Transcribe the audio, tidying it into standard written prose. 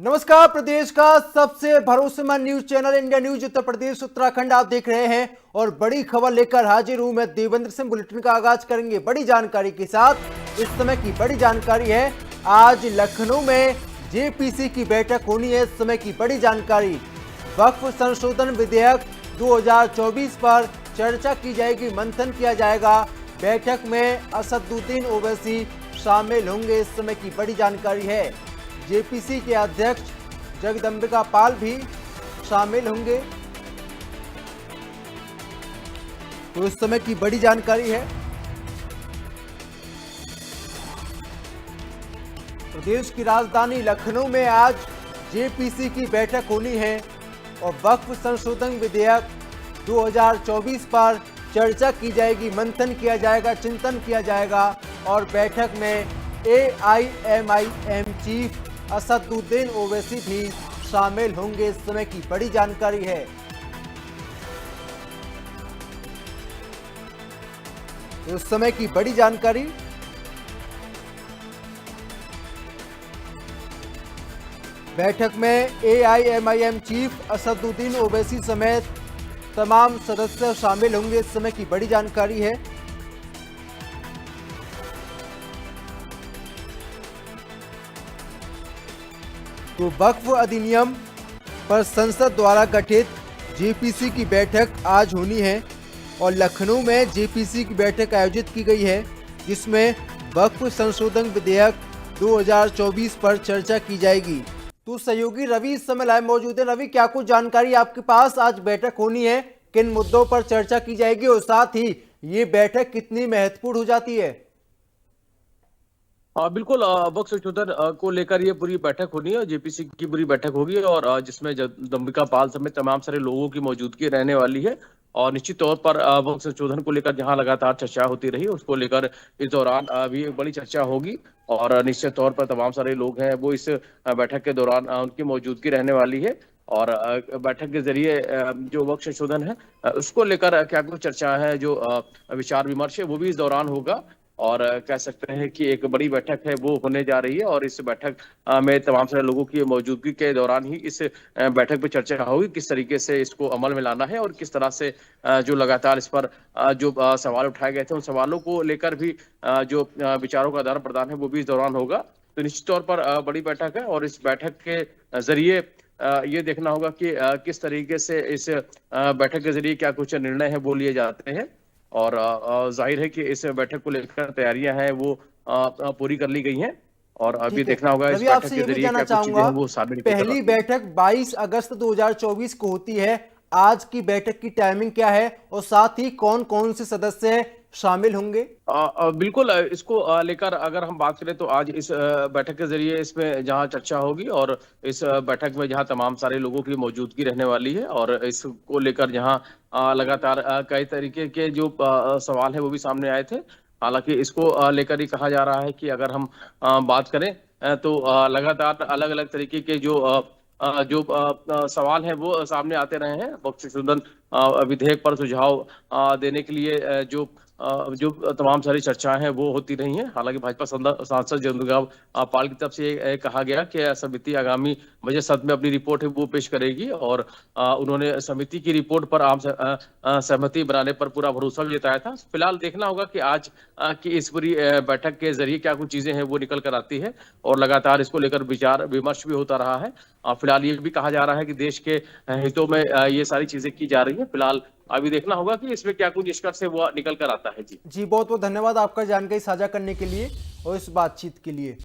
नमस्कार। प्रदेश का सबसे भरोसेमंद news channel India news Uttar Pradesh Uttarakhand आप देख रहे हैं और बड़ी खबर लेकर हाजिर हूं मैं देवेंद्र सिंह। बुलेटिन का आगाज करेंगे बड़ी जानकारी के साथ। इस समय की बड़ी जानकारी है, आज लखनऊ में जेपीसी की बैठक होनी है। इस समय की बड़ी जानकारी, वक्फ संशोधन विधेयक 2024 पर चर्चा की जाएगी, मंथन किया जाएगा। बैठक में असदुद्दीन ओवैसी शामिल होंगे। इस समय की बड़ी जानकारी है, जेपीसी के अध्यक्ष जगदंबिका पाल भी शामिल होंगे। तो इस समय की बड़ी जानकारी है, प्रदेश की राजधानी लखनऊ में आज जेपीसी की बैठक होनी है और वक्फ संशोधन विधेयक 2024 पर चर्चा की जाएगी, मंथन किया जाएगा, चिंतन किया जाएगा। और बैठक में AIMIM चीफ असदुद्दीन ओवैसी भी शामिल होंगे। इस समय की बड़ी जानकारी है। उस समय की बड़ी जानकारी, बैठक में AIMIM चीफ असदुद्दीन ओवैसी समेत तमाम सदस्य शामिल होंगे। इस समय की बड़ी जानकारी है। तो वक्फ अधिनियम पर संसद द्वारा गठित जेपीसी की बैठक आज होनी है और लखनऊ में जेपीसी की बैठक आयोजित की गई है, जिसमें वक्फ संशोधन विधेयक 2024 पर चर्चा की जाएगी। तो सहयोगी रवि इस समय लाइव मौजूद है। रवि, क्या कुछ जानकारी आपके पास, आज बैठक होनी है, किन मुद्दों पर चर्चा की जाएगी और साथ ही ये बैठक कितनी महत्वपूर्ण हो जाती है? बिल्कुल, वक्फ संशोधन को लेकर ये पूरी बैठक होनी है, जेपीसी की पूरी बैठक होगी और जिसमें जगदंबिका पाल समेत तमाम सारे लोगों की मौजूदगी रहने वाली है। और निश्चित तौर पर वक्फ संशोधन को लेकर जहां लगातार चर्चा होती रही, उसको लेकर इस दौरान भी एक बड़ी चर्चा होगी और निश्चित तौर पर तमाम सारे लोग हैं वो इस बैठक के दौरान उनकी मौजूदगी रहने वाली है। और बैठक के जरिए जो वक्फ संशोधन है उसको लेकर क्या कुछ चर्चा है, जो विचार विमर्श है वो भी इस दौरान होगा। और कह सकते हैं कि एक बड़ी बैठक है वो होने जा रही है और इस बैठक में तमाम सारे लोगों की मौजूदगी के दौरान ही इस बैठक पर चर्चा होगी, किस तरीके से इसको अमल में लाना है और किस तरह से जो लगातार इस पर जो सवाल उठाए गए थे उन सवालों को लेकर भी जो विचारों का आदान प्रदान है वो भी इस दौरान होगा। तो निश्चित तौर पर बड़ी बैठक है और इस बैठक के जरिए ये देखना होगा कि किस तरीके से इस बैठक के जरिए क्या कुछ निर्णय है वो लिए जाते हैं। और जाहिर है कि इस बैठक को लेकर तैयारियां हैं वो पूरी कर ली गई हैं और अभी ठीक है देखना होगा इस रवि, बैठक आपसे के ये भी जरिए जानना क्या कुछ चीजें चाहूंगा, हैं वो सामने निकल कर पहली आती हैं। बैठक 22 अगस्त 2024 को होती है। आज की बैठक की टाइमिंग क्या है और साथ ही कौन कौन से सदस्य शामिल होंगे? बिल्कुल, इसको लेकर अगर हम बात करें तो आज इस बैठक के जरिए इसमें जहां चर्चा होगी और इस बैठक में जहां तमाम सारे लोगों की मौजूदगी रहने वाली है और इसको लेकर जहां लगातार कई तरीके के जो सवाल है वो भी सामने आए थे। हालांकि इसको लेकर ही कहा जा रहा है कि अगर हम बात करें तो लगातार अलग अलग तरीके के जो सवाल हैं वो सामने आते रहे हैं। वक्फ संशोधन विधेयक पर सुझाव देने के लिए जो तमाम सारी चर्चाएं हैं वो होती रही हैं। हालांकि भाजपा सांसद जगदंबिका पाल की तरफ से ये कहा गया कि समिति आगामी बजट सत्र में अपनी रिपोर्ट है वो पेश करेगी और उन्होंने समिति की रिपोर्ट पर आम सहमति बनाने पर पूरा भरोसा भी जताया था। फिलहाल देखना होगा कि आज की इस पूरी बैठक के जरिए क्या कुछ चीजें हैं वो निकल कर आती है और लगातार इसको लेकर विचार विमर्श भी होता रहा है। फिलहाल ये भी कहा जा रहा है कि देश के हितों में ये सारी चीजें की जा रही है। फिलहाल अभी देखना होगा कि इसमें क्या कुछ निष्कर्ष है वो निकल कर आता है। जी जी, बहुत बहुत धन्यवाद आपका जानकारी साझा करने के लिए और इस बातचीत के लिए।